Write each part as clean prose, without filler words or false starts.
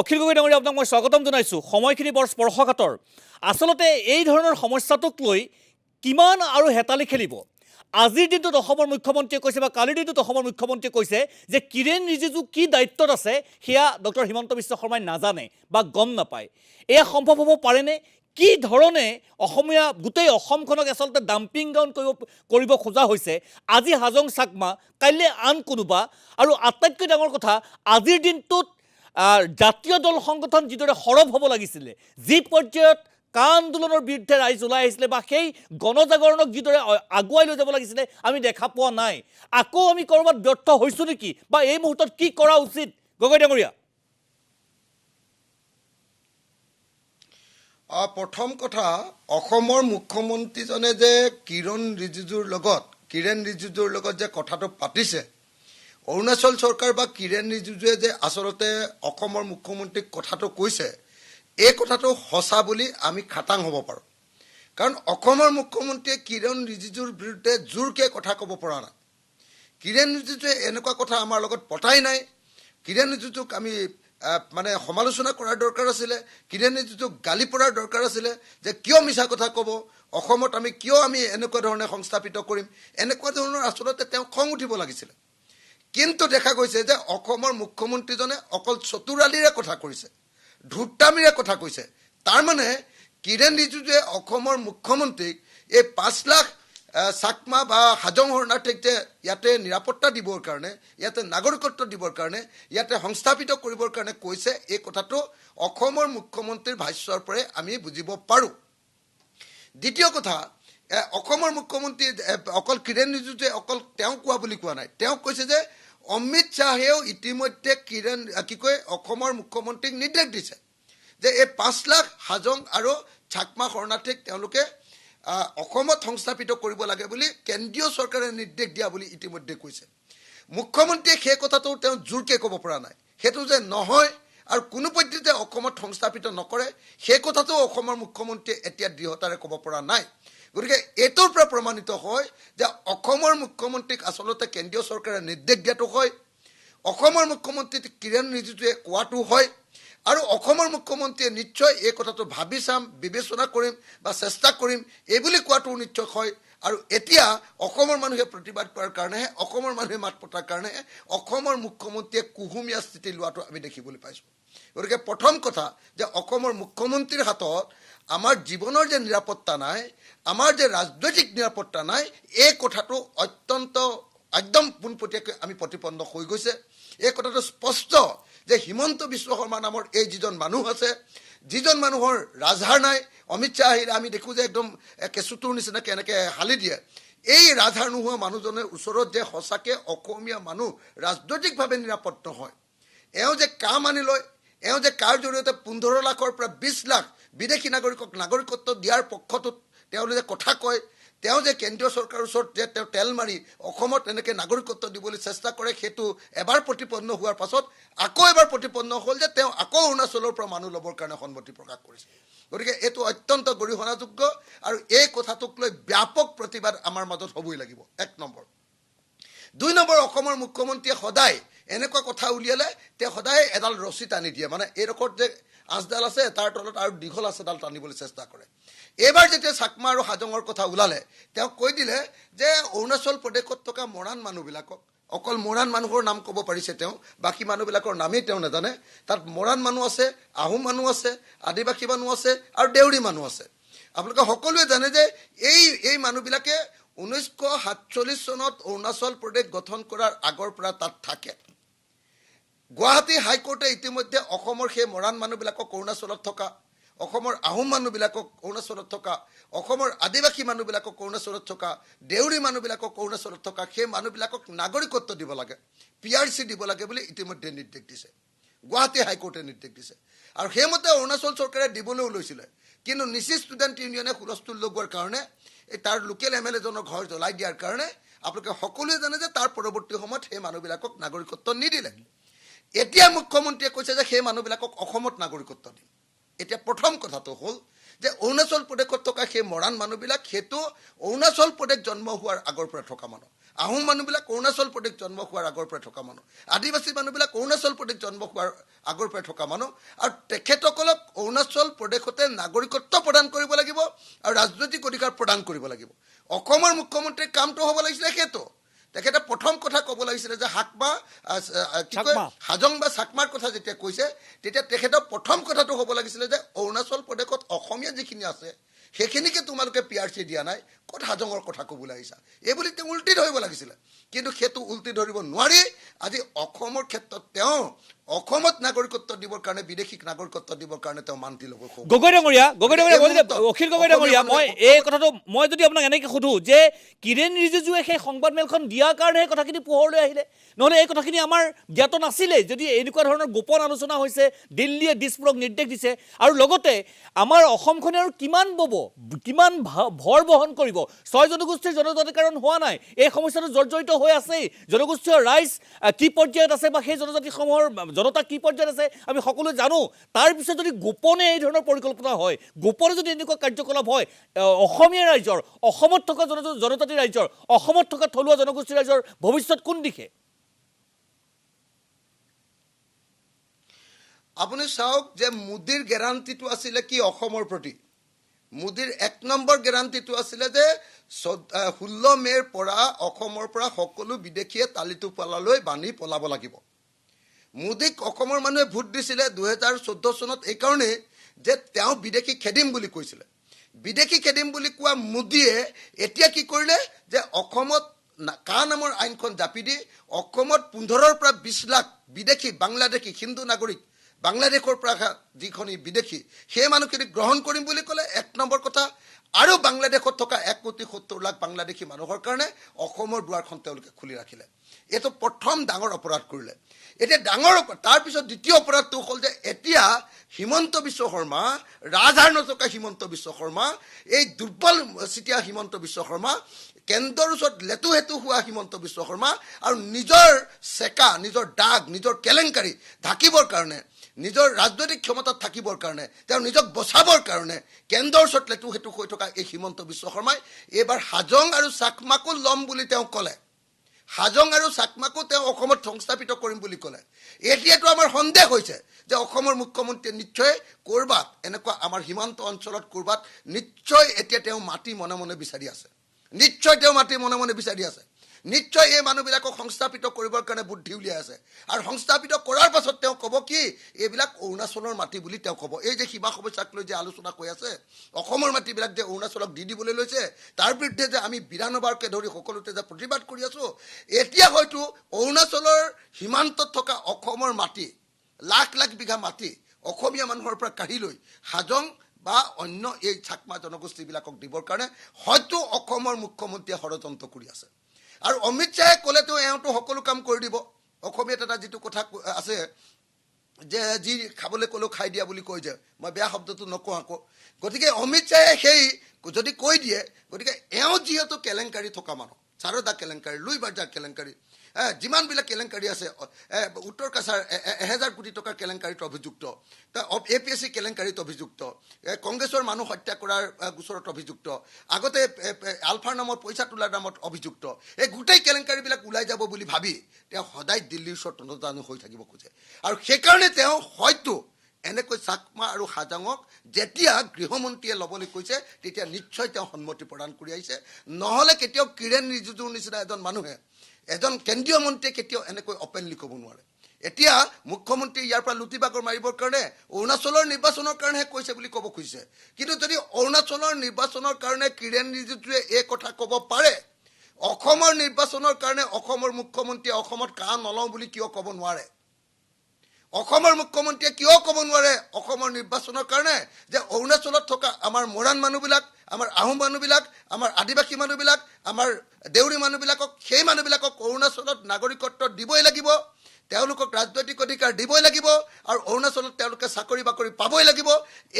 অখিল গগৈ ডাঙৰীয়া আপোনাক মই স্বাগতম জনাইছোঁ। সময়খিনি বৰ স্পৰ্শকাতৰ। আচলতে এই ধৰণৰ সমস্যাটোক লৈ কিমান আৰু হেতালি খেলিব। আজিৰ দিনটোত অসমৰ মুখ্যমন্ত্ৰীয়ে কৈছে বা কালিৰ দিনটোত অসমৰ মুখ্যমন্ত্ৰীয়ে কৈছে যে কিৰেণ ৰিজিজু কি দায়িত্বত আছে সেয়া ডক্টৰ হিমন্ত বিশ্ব শৰ্মাই নাজানে বা গম নাপায়। এয়া সম্ভৱ হ'ব পাৰেনে? কি ধৰণে অসমীয়া গোটেই অসমখনক আচলতে ডাম্পিং গ্ৰাউণ্ড কৰিব খোজা হৈছে আজি হাজং চাকমা, কাইলৈ আন কোনোবা। আৰু আটাইতকৈ ডাঙৰ কথা, আজিৰ দিনটোত জাতীয় দল সংগঠন যিদৰে সৰব হ'ব লাগিছিলে, যি পৰ্যায়ত কা আন্দোলনৰ বিৰুদ্ধে ৰাইজ ওলাই আহিছিলে বা সেই গণজাগৰণক যিদৰে আগুৱাই লৈ যাব লাগিছিলে আমি দেখা পোৱা নাই। আকৌ আমি ক'ৰবাত ব্যৰ্থ হৈছোঁ নেকি বা এই মুহূৰ্তত কি কৰা উচিত? গগৈ ডাঙৰীয়া। প্ৰথম কথা, অসমৰ মুখ্যমন্ত্ৰীজনে যে কিৰেণ ৰিজিজুৰ লগত যে কথাটো পাতিছে, অৰুণাচল চৰকাৰ বা কিৰেণ ৰিজিজুৱে যে আচলতে অসমৰ মুখ্যমন্ত্ৰীক কথাটো কৈছে, এই কথাটো সঁচা বুলি আমি খাটাং হ'ব পাৰোঁ। কাৰণ অসমৰ মুখ্যমন্ত্ৰীয়ে কিৰেণ ৰিজিজুৰ বিৰুদ্ধে জোৰকৈ কথা ক'ব পৰা নাই। কিৰেণ ৰিজিজুৱে এনেকুৱা কথা আমাৰ লগত পতাই নাই। কিৰেণ ৰিজিজুক আমি সমালোচনা কৰাৰ দৰকাৰ আছিলে। কিৰেণ ৰিজিজুক গালি পৰাৰ দৰকাৰ আছিলে যে কিয় মিছা কথা ক'ব, অসমত কিয় আমি এনেকুৱা ধৰণে সংস্থাপিত কৰিম, এনেকুৱা ধৰণৰ আচলতে তেওঁ খং উঠিব লাগিছিলে। কিন্তু দেখা গৈছে যে অসমৰ মুখ্যমন্ত্ৰীজনে অকল চতুৰালিৰে কথা কৈছে, ধূৰ্তামিৰে কথা কৈছে। তাৰমানে কিৰেণ ৰিজিজুৱে অসমৰ মুখ্যমন্ত্ৰীক এই 5 লাখ চাকমা বা হাজং শৰণাৰ্থীক যে ইয়াতে নিৰাপত্তা দিবৰ কাৰণে, ইয়াতে নাগৰিকত্ব দিবৰ কাৰণে, ইয়াতে সংস্থাপিত কৰিবৰ কাৰণে কৈছে, এই কথাটো অসমৰ মুখ্যমন্ত্ৰীৰ ভাষ্যৰ পৰাই আমি বুজিব পাৰোঁ। দ্বিতীয় কথা, অসমৰ মুখ্যমন্ত্ৰী অকল কিৰেণ ৰিজিজুৱে অকল তেওঁ কোৱা বুলি কোৱা নাই। তেওঁ কৈছে যে অমিত শ্বাহেও ইতিমধ্যে অসমৰ মুখ্যমন্ত্ৰীক নিৰ্দেশ দিছে যে এই 5 লাখ হাজং আৰু চাকমা শৰণাৰ্থীক তেওঁলোকে অসমত সংস্থাপিত কৰিব লাগে বুলি কেন্দ্ৰীয় চৰকাৰে নিৰ্দেশ দিয়া বুলি ইতিমধ্যে কৈছে। মুখ্যমন্ত্ৰীয়ে সেই কথাটো তেওঁ জোৰকৈ ক'ব পৰা নাই। সেইটো যে নহয় আৰু কোনো পদ্ধতিতে অসমত সংস্থাপিত নকৰে, সেই কথাটো অসমৰ মুখ্যমন্ত্ৰীয়ে এতিয়া দৃঢ়তাৰে ক'ব পৰা নাই। গতিকে এইটোৰ পৰা প্ৰমাণিত হয় যে অসমৰ মুখ্যমন্ত্ৰীক আচলতে কেন্দ্ৰীয় চৰকাৰে নিৰ্দেশ দিয়াটো হয়, অসমৰ মুখ্যমন্ত্ৰী কিৰেণ ৰিজিজুৱে কোৱাটো হয়, আৰু অসমৰ মুখ্যমন্ত্ৰীয়ে নিশ্চয় এই কথাটো ভাবি চাম, বিবেচনা কৰিম বা চেষ্টা কৰিম এই বুলি কোৱাটো নিশ্চয় হয়। আৰু এতিয়া অসমৰ মানুহে প্ৰতিবাদ কৰাৰ কাৰণেহে, অসমৰ মানুহে মাত পতাৰ কাৰণেহে অসমৰ মুখ্যমন্ত্ৰীয়ে কুহুমীয়া স্থিতি লোৱাটো আমি দেখিবলৈ পাইছোঁ। গতিকে প্ৰথম কথা যে অসমৰ মুখ্যমন্ত্ৰীৰ হাতত আমাৰ জীৱনৰ যে নিৰাপত্তা নাই, আমাৰ যে ৰাজনৈতিক নিৰাপত্তা নাই, এই কথাটো অত্যন্ত একদম পোনপটীয়াকৈ আমি প্ৰতিপন্ন হৈ গৈছে। এই কথাটো স্পষ্ট যে হিমন্ত বিশ্ব শৰ্মা নামৰ এই যিজন মানুহ আছে, যিজন মানুহৰ ৰাজহাৰ নাই, অমিত শ্বাহ আহিলে আমি দেখোঁ যে একদম কেঁচুটোৰ নিচিনাকৈ এনেকৈ হালি দিয়ে। এই ৰাজহাৰ নোহোৱা মানুহজনৰ ওচৰত যে সঁচাকৈ অসমীয়া মানুহ ৰাজনৈতিকভাৱে নিৰাপদ নহয়, এওঁ যে কাম আনি লয়, এওঁ যে কাৰ জৰিয়তে 15 লাখৰ পৰা 20 লাখ বিদেশী নাগৰিকক নাগৰিকত্ব দিয়াৰ পক্ষটোত তেওঁলোকে কথা কয়, তেওঁ যে কেন্দ্ৰীয় চৰকাৰৰ ওচৰত যে তেওঁ তেল মাৰি অসমত এনেকৈ নাগৰিকত্ব দিবলৈ চেষ্টা কৰে, সেইটো এবাৰ প্ৰতিপন্ন হোৱাৰ পাছত আকৌ এবাৰ প্ৰতিপন্ন হ'ল যে তেওঁ আকৌ অৰুণাচলৰ পৰা মানুহ ল'বৰ কাৰণে সন্মতি প্ৰকাশ কৰিছে। গতিকে এইটো অত্যন্ত গৰিহণাযোগ্য আৰু এই কথাটোক লৈ ব্যাপক প্ৰতিবাদ আমাৰ মাজত হ'বই লাগিব। 1 নম্বৰ। 2 নম্বৰ, অসমৰ মুখ্যমন্ত্ৰীয়ে সদায় এনেকুৱা কথা উলিয়ালে তেওঁ সদায় এডাল ৰছী টানি দিয়ে, এইডোখৰত যে আঁচডাল আছে তাৰ তলত আৰু দীঘল আঁচডাল টানিবলৈ চেষ্টা কৰে। এইবাৰ যেতিয়া চাকমা আৰু হাজঙৰ কথা ওলালে তেওঁ কৈ দিলে যে অৰুণাচল প্ৰদেশত থকা মৰাণ মানুহবিলাকক, অকল মৰাণ মানুহৰ নাম ক'ব পাৰিছে তেওঁ, বাকী মানুহবিলাকৰ নামেই তেওঁ নাজানে। তাত মৰাণ মানুহ আছে, আহোম মানুহ আছে, আদিবাসী মানুহ আছে আৰু দেউৰী মানুহ আছে। আপোনালোকে সকলোৱে জানে যে এই মানুহবিলাকে 1947 চনত অৰুণাচল প্ৰদেশ গঠন কৰাৰ আগৰ পৰা তাত থাকে। গুৱাহাটী হাইকোৰ্টে ইতিমধ্যে অসমৰ সেই মৰাণ মানুহবিলাকক অৰুণাচলত থকা, অসমৰ আহোম মানুহবিলাকক অৰুণাচলত থকা, অসমৰ আদিবাসী মানুহবিলাকক অৰুণাচলত থকা, দেউৰী মানুহবিলাকক অৰুণাচলত থকা সেই মানুহবিলাকক নাগৰিকত্ব দিব লাগে, PRC দিব লাগে বুলি ইতিমধ্যে নিৰ্দেশ দিছে। গুৱাহাটী হাইকোৰ্টে নিৰ্দেশ দিছে আৰু সেইমতে অৰুণাচল চৰকাৰে দিবলৈও লৈছিলে। কিন্তু নিচি ষ্টুডেণ্ট ইউনিয়নে হুলস্থুল লগোৱাৰ কাৰণে, তাৰ লোকেল MLA জনৰ ঘৰ জ্বলাই দিয়াৰ কাৰণে আপোনালোকে সকলোৱে জানে যে তাৰ পৰৱৰ্তী সময়ত সেই মানুহবিলাকক নাগৰিকত্ব নিদিলে। এতিয়া মুখ্যমন্ত্ৰীয়ে কৈছে যে সেই মানুহবিলাকক অসমত নাগৰিকত্ব দিম। এতিয়া প্ৰথম কথাটো হ'ল যে অৰুণাচল প্ৰদেশত থকা সেই মৰাণ মানুহবিলাক সেইটো অৰুণাচল প্ৰদেশ জন্ম হোৱাৰ আগৰ পৰা থকা মানুহ, আহোম মানুহবিলাক অৰুণাচল প্ৰদেশ জন্ম হোৱাৰ আগৰ পৰা থকা মানুহ, আদিবাসী মানুহবিলাক অৰুণাচল প্ৰদেশ জন্ম হোৱাৰ আগৰ পৰা থকা মানুহ, আৰু তেখেতসকলক অৰুণাচল প্ৰদেশতে নাগৰিকত্ব প্ৰদান কৰিব লাগিব আৰু ৰাজনৈতিক অধিকাৰ প্ৰদান কৰিব লাগিব। অসমৰ মুখ্যমন্ত্ৰীৰ কামটো হ'ব লাগিছিলে সেইটো। তেখেতে প্ৰথম কথা ক'ব লাগিছিলে যে হাজং বা চাকমাৰ কথা যেতিয়া কৈছে তেতিয়া তেখেতৰ প্ৰথম কথাটো হ'ব লাগিছিলে যে অৰুণাচল প্ৰদেশত অসমীয়া যিখিনি আছে সেইখিনিকে তোমালোকে PRC দিয়া নাই, ক'ত হাজঙৰ কথা ক'বলৈ আহিছা, এইবুলি তেওঁ উল্টি ধৰিব লাগিছিলে। কিন্তু সেইটো উল্টি ধৰিব নোৱাৰি আজি অসমৰ ক্ষেত্ৰত তেওঁ অসমত নাগৰিকত্ব দিবৰ কাৰণে বিদেশীক নাগৰিকত্ব দিবৰ কাৰণে তেওঁ মান্তি ল'ব। গগৈ ডাঙৰীয়া অখিল গগৈ ডাঙৰীয়া, মই এই কথাটো মই যদি আপোনাক এনেকৈ সোধোঁ যে কিৰেণ ৰিজিজুৱে সেই সংবাদমেলখন দিয়াৰ কাৰণেহে কথাখিনি পোহৰলৈ আহিলে, নহ'লে এই কথাখিনি আমাৰ জ্ঞাত নাছিলে যদি এনেকুৱা ধৰণৰ গোপন আলোচনা হৈছে, দিল্লীয়ে দিছপুৰক নিৰ্দেশ দিছে, আৰু লগতে আমাৰ অসমখনে আৰু কিমান কিমান ভৰ বহন কৰিব। 6 জনগোষ্ঠীৰ জনজাতিকৰণ হোৱা নাই, এই সমস্যাটো জৰ্জৰিত হৈ আছেই। জনগোষ্ঠীয় ৰাইজ কি পৰ্যায়ত আছে বা সেই জনজাতিসমূহৰ জনতা কি পৰ্যায়ত আছে আমি সকলোৱে জানো। তাৰপিছত যদি গোপনে এই ধৰণৰ পৰিকল্পনা হয়, গোপনে যদি এনেকুৱা কাৰ্যকলাপ হয়, অসমীয়া ৰাইজৰ, অসমত থকা জনজাতি ৰাইজৰ, অসমত থকা থলুৱা জনগোষ্ঠী ৰাইজৰ ভৱিষ্যত কোন দিশে? আপুনি চাওক যে মোদীৰ গেৰাণ্টিটো আছিলে কি অসমৰ প্ৰতি, মোদীৰ 1 নম্বৰ গেৰাণ্টিটো আছিলে যে 16 মে'ৰ পৰা অসমৰ পৰা সকলো বিদেশীয়ে তালিটো পালালৈ বান্ধি পলাব লাগিব। মোদীক অসমৰ মানুহে ভোট দিছিলে 2014 চনত এইকাৰণেই যে তেওঁ বিদেশী খেদিম বুলি কৈছিলে। বিদেশী খেদিম বুলি কোৱা মোদীয়ে এতিয়া কি কৰিলে যে অসমত কা নামৰ আইনখন জাপি দি অসমত 15ৰ পৰা 20 লাখ বিদেশী বাংলাদেশী হিন্দু নাগৰিক বাংলাদেশৰ পৰা যিখিনি বিদেশী সেই মানুহখিনিক গ্ৰহণ কৰিম বুলি ক'লে 1 নম্বৰ কথা। আৰু বাংলাদেশত থকা 1,70 লাখ বাংলাদেশী মানুহৰ কাৰণে অসমৰ দুৱাৰখন তেওঁলোকে খুলি ৰাখিলে। এইটো প্ৰথম ডাঙৰ অপৰাধ কৰিলে। এতিয়া তাৰপিছত দ্বিতীয় অপৰাধটো হ'ল যে এতিয়া হিমন্ত বিশ্ব শৰ্মা, ৰাজহাড় নথকা হিমন্ত বিশ্ব শৰ্মা, এই দুৰ্বল চিতীয়া হিমন্ত বিশ্ব শৰ্মা, কেন্দ্ৰৰ ওচৰত লেতু হেতু হোৱা হিমন্ত বিশ্ব শৰ্মা, আৰু নিজৰ চেকা, নিজৰ দাগ, নিজৰ কেলেংকাৰী ঢাকিবৰ কাৰণে, নিজৰ ৰাজনৈতিক ক্ষমতাত থাকিবৰ কাৰণে, তেওঁ নিজক বচাবৰ কাৰণে কেন্দ্ৰৰ ওচৰত লেতু হেতু হৈ থকা এই হিমন্ত বিশ্ব শৰ্মাই এইবাৰ হাজং আৰু চাকমাকো ল'ম বুলি তেওঁ ক'লে। হাজং আৰু চাকমাকো তেওঁ অসমত সংস্থাপিত কৰিম বুলি ক'লে। এতিয়াতো আমাৰ সন্দেহ হৈছে যে অসমৰ মুখ্যমন্ত্ৰীয়ে নিশ্চয় ক'ৰবাত এনেকুৱা আমাৰ সীমান্ত অঞ্চলত ক'ৰবাত নিশ্চয় এতিয়া তেওঁ মাটি মনে মনে বিচাৰি আছে, নিশ্চয় তেওঁ মাটি মনে মনে বিচাৰি আছে, নিশ্চয় এই মানুহবিলাকক সংস্থাপিত কৰিবৰ কাৰণে বুদ্ধি উলিয়াই আছে। আৰু সংস্থাপিত কৰাৰ পাছত তেওঁ ক'ব কি এইবিলাক অৰুণাচলৰ মাটি বুলি তেওঁ ক'ব। এই যে সীমা সমস্যাক লৈ যে আলোচনা হৈ আছে, অসমৰ মাটিবিলাক যে অৰুণাচলক দি দিবলৈ লৈছে, তাৰ বিৰুদ্ধে যে আমি 92বাৰকে ধৰি সকলোতে যে প্ৰতিবাদ কৰি আছোঁ, এতিয়া হয়তো অৰুণাচলৰ সীমান্তত থকা অসমৰ মাটি, লাখ লাখ বিঘা মাটি অসমীয়া মানুহৰ পৰা কাঢ়ি লৈ হাজং বা অন্য এই চাকমা জনগোষ্ঠীবিলাকক দিবৰ কাৰণে হয়তো অসমৰ মুখ্যমন্ত্ৰীয়ে ষড়যন্ত্ৰ কৰি আছে। আৰু অমিত শ্বাহে ক'লেতো এওঁতো সকলো কাম কৰি দিব। অসমীয়াত এটা যিটো কথা আছে যে যি খাবলৈ ক'লেও খাই দিয়া বুলি কয় যে, মই বেয়া শব্দটো নকওঁ আকৌ। গতিকে অমিত শ্বাহে সেই যদি কৈ দিয়ে, গতিকে এওঁ যিহেতু কেলেংকাৰী থকা মানুহ, সাৰদা কেলেংকাৰী, লুই বাৰ্জাৰ কেলেংকাৰী, যিমানবিলাক কেলেংকাৰী আছে, উত্তৰ কাছাৰ 1000 কোটি টকাৰ কেলেংকাৰীত অভিযুক্ত, APSC কেলেংকাৰীত অভিযুক্ত, কংগ্ৰেছৰ মানুহ হত্যা কৰাৰ গোচৰত অভিযুক্ত, আগতে আলফাৰ নামত পইচা তোলাৰ নামত অভিযুক্ত, এই গোটেই কেলেংকাৰীবিলাক ওলাই যাব বুলি ভাবি তেওঁ সদায় দিল্লীৰ ওচৰত তন্ত্ৰজানু হৈ থাকিব খোজে। আৰু সেইকাৰণে তেওঁ হয়তো এনেকৈ চাকমা আৰু হাজঙক যেতিয়া গৃহমন্ত্ৰীয়ে ল'বলৈ কৈছে তেতিয়া নিশ্চয় তেওঁ সন্মতি প্ৰদান কৰি আহিছে। নহ'লে কেতিয়াও কিৰেণ ৰিজিজুৰ নিচিনা এজন মানুহে, এজন কেন্দ্ৰীয় মন্ত্ৰীয়ে কেতিয়াও এনেকৈ অপেনলি ক'ব নোৱাৰে। এতিয়া মুখ্যমন্ত্ৰী ইয়াৰ পৰা লুটি বাগৰ মাৰিবৰ কাৰণে অৰুণাচলৰ নিৰ্বাচনৰ কাৰণেহে কৈছে বুলি ক'ব খুজিছে। কিন্তু যদি অৰুণাচলৰ নিৰ্বাচনৰ কাৰণে কিৰেণ ৰিজিজুৱে এই কথা ক'ব পাৰে, অসমৰ নিৰ্বাচনৰ কাৰণে অসমৰ মুখ্যমন্ত্ৰীয়ে অসমত কাহ নলওঁ বুলি কিয় ক'ব নোৱাৰে? অসমৰ মুখ্যমন্ত্ৰীয়ে কিয় ক'ব নোৱাৰে অসমৰ নিৰ্বাচনৰ কাৰণে যে অৰুণাচলত থকা আমাৰ মৰাণ মানুহবিলাক, আমাৰ আহোম মানুহবিলাক, আমাৰ আদিবাসী মানুহবিলাক, আমাৰ দেউৰী মানুহবিলাকক, সেই মানুহবিলাকক অৰুণাচলত নাগৰিকত্ব দিবই লাগিব, তেওঁলোকক ৰাজনৈতিক অধিকাৰ দিবই লাগিব, আৰু অৰুণাচলত তেওঁলোকে চাকৰি বাকৰি পাবই লাগিব।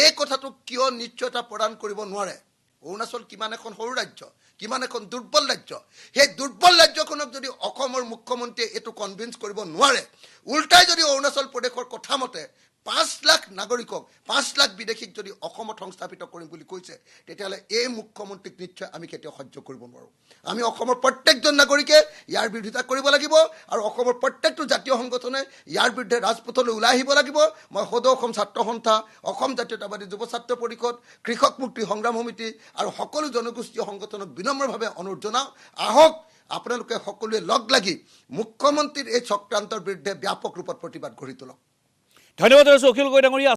এই কথাটো কিয় নিশ্চয়তা প্ৰদান কৰিব নোৱাৰে? অৰুণাচল কিমান এখন সৰু ৰাজ্য, কিমান এখন দুৰ্বল ৰাজ্য। সেই দুৰ্বল ৰাজ্যখনক যদি অসমৰ মুখ্যমন্ত্ৰীয়ে এইটো কনভিন্স কৰিব নোৱাৰে, উল্টাই যদি অৰুণাচল প্ৰদেশৰ কথা মতে 5 লাখ নাগৰিকক 5 লাখ বিদেশীক যদি অসমত সংস্থাপিত কৰিম বুলি কৈছে তেতিয়াহ'লে এই মুখ্যমন্ত্ৰীক নিশ্চয় আমি কেতিয়াও সহ্য কৰিব নোৱাৰোঁ আমি অসমৰ প্ৰত্যেকজন নাগৰিকে ইয়াৰ বিৰোধিতা কৰিব লাগিব আৰু অসমৰ প্ৰত্যেকটো জাতীয় সংগঠনে ইয়াৰ বিৰুদ্ধে ৰাজপথলৈ ওলাই আহিব লাগিব মই সদৌ অসম ছাত্ৰ সন্থা অসম জাতীয়তাবাদী যুৱ ছাত্ৰ পৰিষদ কৃষক মুক্তি সংগ্ৰাম সমিতি আৰু সকলো জনগোষ্ঠীয় সংগঠনক বিনম্ৰভাৱে অনুৰোধ জনাওঁ আহক আপোনালোকে সকলোৱে লগ লাগি মুখ্যমন্ত্ৰীৰ এই চক্ৰান্তৰ বিৰুদ্ধে ব্যাপক ৰূপত প্ৰতিবাদ গঢ়ি তোলক ধন্যবাদ জনাইছোঁ অখিল গগৈ ডাঙৰীয়া।